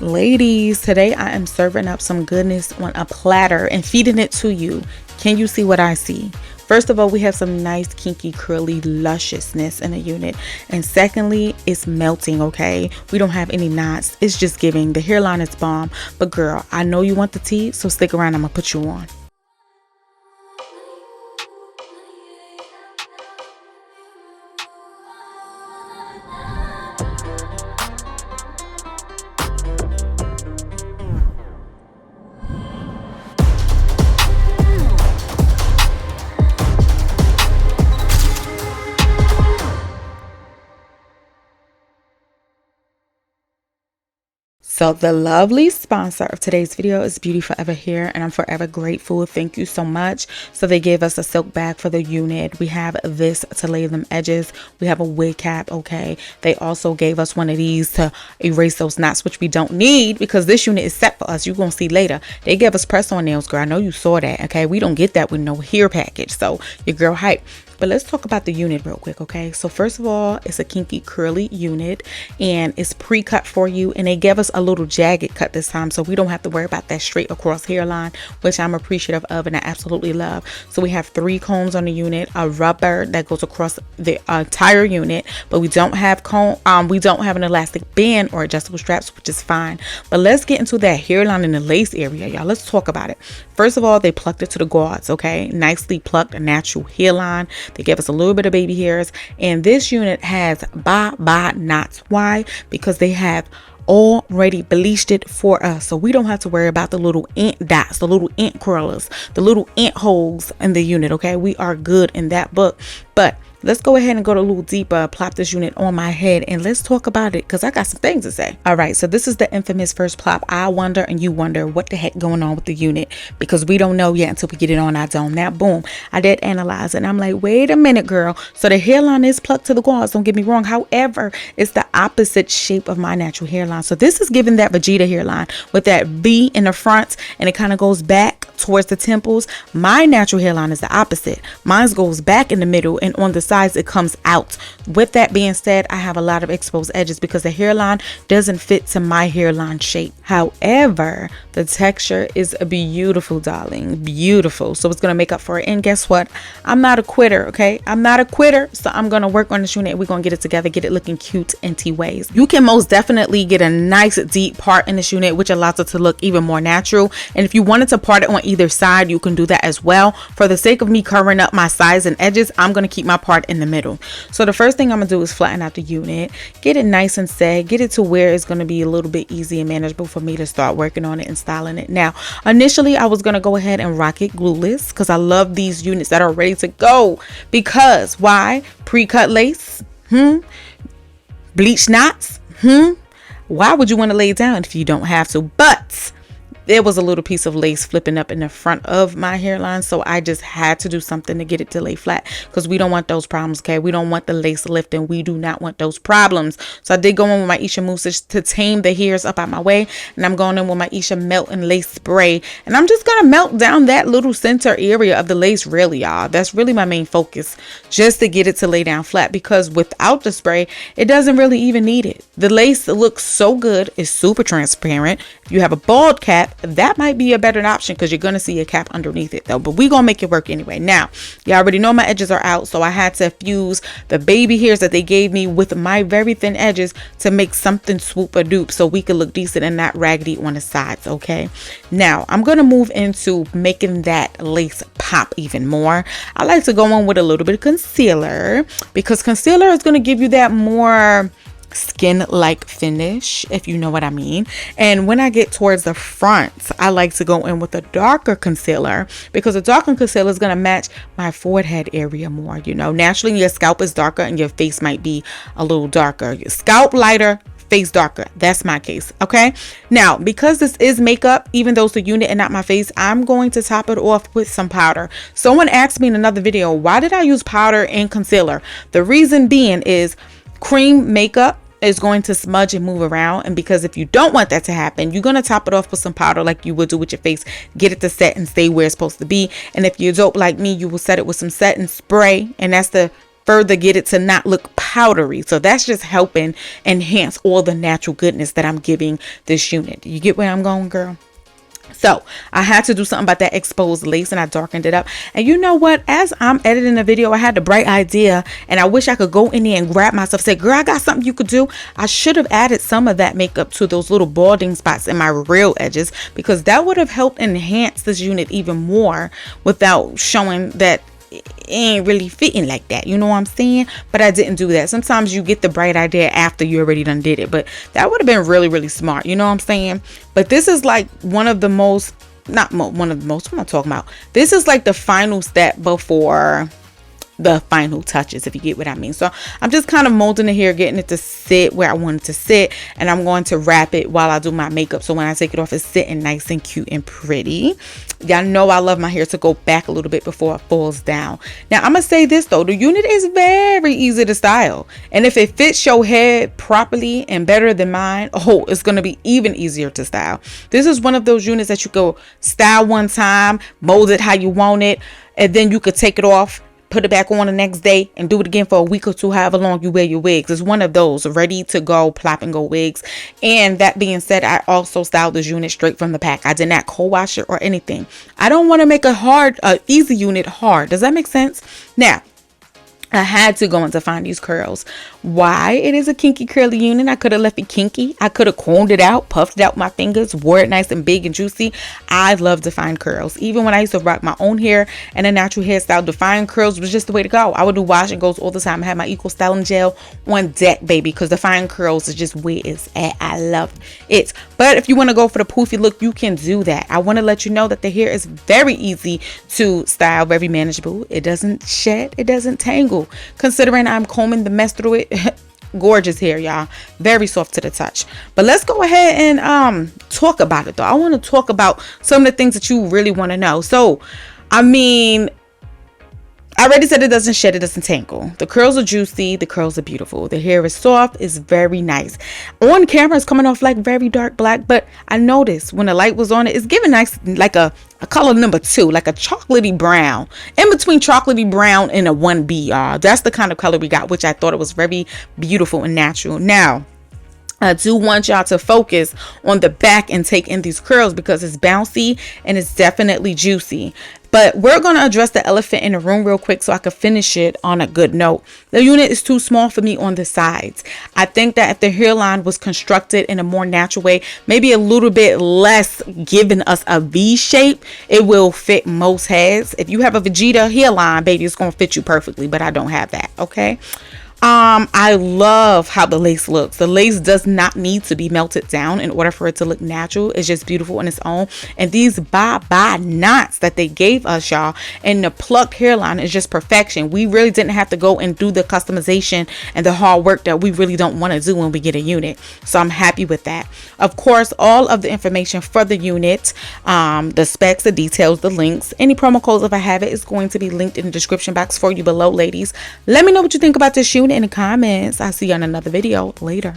Ladies, today I am serving up some goodness on a platter and feeding it to you. Can you see what I see? First of all, we have some nice kinky curly lusciousness in the unit, and secondly, it's melting. Okay, we don't have any knots. It's just giving. The hairline is bomb. But girl, I know you want the tea, so stick around. I'm gonna put you on. So the lovely sponsor of today's video is Beautyforever here, and I'm forever grateful. Thank you so much. So they gave us a silk bag for the unit. We have this to lay them edges. We have a wig cap. Okay. They also gave us one of these to erase those knots, which we don't need because this unit is set for us. You're going to see later. They gave us press on nails, girl. I know you saw that. Okay. We don't get that with no hair package. So your girl hype. But let's talk about the unit real quick, okay? So first of all, it's a kinky curly unit and it's pre-cut for you, and they gave us a little jagged cut this time so we don't have to worry about that straight across hairline, which I'm appreciative of and I absolutely love. So we have 3 combs on the unit, a rubber that goes across the entire unit, but we don't have we don't have an elastic band or adjustable straps, which is fine. But let's get into that hairline and the lace area, y'all. Let's talk about it. First of all, they plucked it to the guards, okay? Nicely plucked, a natural hairline. They gave us a little bit of baby hairs, and this unit has byebyeknots. Why? Because they have already bleached it for us, so we don't have to worry about the little ant dots, the little ant curlers, the little ant holes in the unit. Okay, we are good in that book. But let's go ahead and go a little deeper, plop this unit on my head, and let's talk about it because I got some things to say. All right, so this is the infamous first plop. I wonder and you wonder what the heck going on with the unit because we don't know yet until we get it on our dome. Now, boom, I did analyze it and I'm like, wait a minute, girl. So the hairline is plucked to the guards, don't get me wrong. However, it's the opposite shape of my natural hairline. So this is giving that Vegeta hairline with that V in the front and it kind of goes back towards the temples. My natural hairline is the opposite. Mine goes back in the middle and on the sides it comes out. With that being said, I have a lot of exposed edges because the hairline doesn't fit to my hairline shape. However, the texture is beautiful, darling, beautiful. So it's gonna make up for it. And guess what? I'm not a quitter, okay? I'm not a quitter. So I'm gonna work on this unit. We're gonna get it together, get it looking cute in T ways. You can most definitely get a nice deep part in this unit, which allows it to look even more natural. And if you wanted to part it on either side, you can do that as well. For the sake of me covering up my sides and edges, I'm going to keep my part in the middle. So the first thing I'm going to do is flatten out the unit, get it nice and set, get it to where it's going to be a little bit easy and manageable for me to start working on it and styling it. Now, initially I was going to go ahead and rock it glueless because I love these units that are ready to go. Because why? Pre-cut lace, bleach knots, why would you want to lay it down if you don't have to? But there was a little piece of lace flipping up in the front of my hairline, so I just had to do something to get it to lay flat because we don't want those problems, okay? We don't want the lace lifting. We do not want those problems. So I did go in with my Isha mousse to tame the hairs up out my way, and I'm going in with my Isha melt and lace spray, and I'm just gonna melt down that little center area of the lace, really, y'all. That's really my main focus, just to get it to lay down flat, because without the spray, it doesn't really even need it. The lace looks so good. It's super transparent. If you have a bald cap, that might be a better option because you're going to see a cap underneath it though, but we're going to make it work anyway. Now, you already know my edges are out, so I had to fuse the baby hairs that they gave me with my very thin edges to make something swoop or dupe so we could look decent and not raggedy on the sides, okay? Now, I'm going to move into making that lace pop even more. I like to go in with a little bit of concealer because concealer is going to give you that more skin-like finish, if you know what I mean. And when I get towards the front, I like to go in with a darker concealer because a darker concealer is going to match my forehead area more. You know, naturally your scalp is darker and your face might be a little darker. Your scalp lighter, face darker. That's my case. Okay, now because this is makeup, even though it's the unit and not my face, I'm going to top it off with some powder. Someone asked me in another video, why did I use powder and concealer? The reason being is cream makeup is going to smudge and move around, and because if you don't want that to happen, you're going to top it off with some powder like you would do with your face, get it to set and stay where it's supposed to be. And if you're dope like me, you will set it with some setting spray, and that's the further get it to not look powdery. So that's just helping enhance all the natural goodness that I'm giving this unit. You get where I'm going, girl? So I had to do something about that exposed lace, and I darkened it up. And you know what? As I'm editing the video, I had the bright idea, and I wish I could go in there and grab myself, say, girl, I got something you could do. I should have added some of that makeup to those little balding spots in my real edges, because that would have helped enhance this unit even more without showing that it ain't really fitting like that. You know what I'm saying? But I didn't do that. Sometimes you get the bright idea after you already done did it, but that would have been really, really smart. You know what I'm saying? But this is like one of the most, one of the most, what am I talking about? This is like the final step before the final touches, if you get what I mean. So I'm just kind of molding it here, getting it to sit where I want it to sit, and I'm going to wrap it while I do my makeup, so when I take it off, it's sitting nice and cute and pretty. Y'all know I love my hair to go back a little bit before it falls down. Now I'm gonna say this though, the unit is very easy to style, and if it fits your head properly and better than mine, oh, it's gonna be even easier to style. This is one of those units that you go style one time, mold it how you want it, and then you could take it off, put it back on the next day, and do it again for a week or two, however long you wear your wigs. It's one of those ready to go, plop and go wigs. And that being said, I also styled this unit straight from the pack. I did not co-wash it or anything. I don't want to make a easy unit hard. Does that make sense? Now, I had to go in to find these curls. Why? It is a kinky curly unit. I could have left it kinky. I could have combed it out, puffed it out with my fingers, wore it nice and big and juicy. I love defined curls. Even when I used to rock my own hair and a natural hairstyle, defined curls was just the way to go. I would do wash and goes all the time. I had my equal styling gel on deck, baby, because defined curls is just where it's at. I love it. But if you want to go for the poofy look, you can do that. I want to let you know that the hair is very easy to style, very manageable. It doesn't shed, it doesn't tangle. Considering I'm combing the mess through it, gorgeous hair, y'all, very soft to the touch. But let's go ahead and talk about it though. I want to talk about some of the things that you really want to know. So I mean, I already said it doesn't shed, it doesn't tangle. The curls are juicy, the curls are beautiful, the hair is soft, it's very nice. On camera it's coming off like very dark black, but I noticed when the light was on it, it's giving nice, like a color number 2, like a chocolatey brown, in between chocolatey brown and a 1B, y'all. That's the kind of color we got, which I thought it was very beautiful and natural. Now I do want y'all to focus on the back and take in these curls, because it's bouncy and it's definitely juicy. But we're going to address the elephant in the room real quick so I can finish it on a good note. The unit is too small for me on the sides. I think that if the hairline was constructed in a more natural way, maybe a little bit less giving us a V shape, it will fit most heads. If you have a Vegeta hairline, baby, it's going to fit you perfectly, but I don't have that, okay? I love how the lace looks. The lace does not need to be melted down in order for it to look natural. It's just beautiful on its own. And these bye-bye knots that they gave us, y'all, and the plucked hairline is just perfection. We really didn't have to go and do the customization and the hard work that we really don't want to do when we get a unit. So I'm happy with that. Of course, all of the information for the unit, the specs, the details, the links, any promo codes if I have it, is going to be linked in the description box for you below, ladies. Let me know what you think about this unit in the comments. I'll see you on another video later.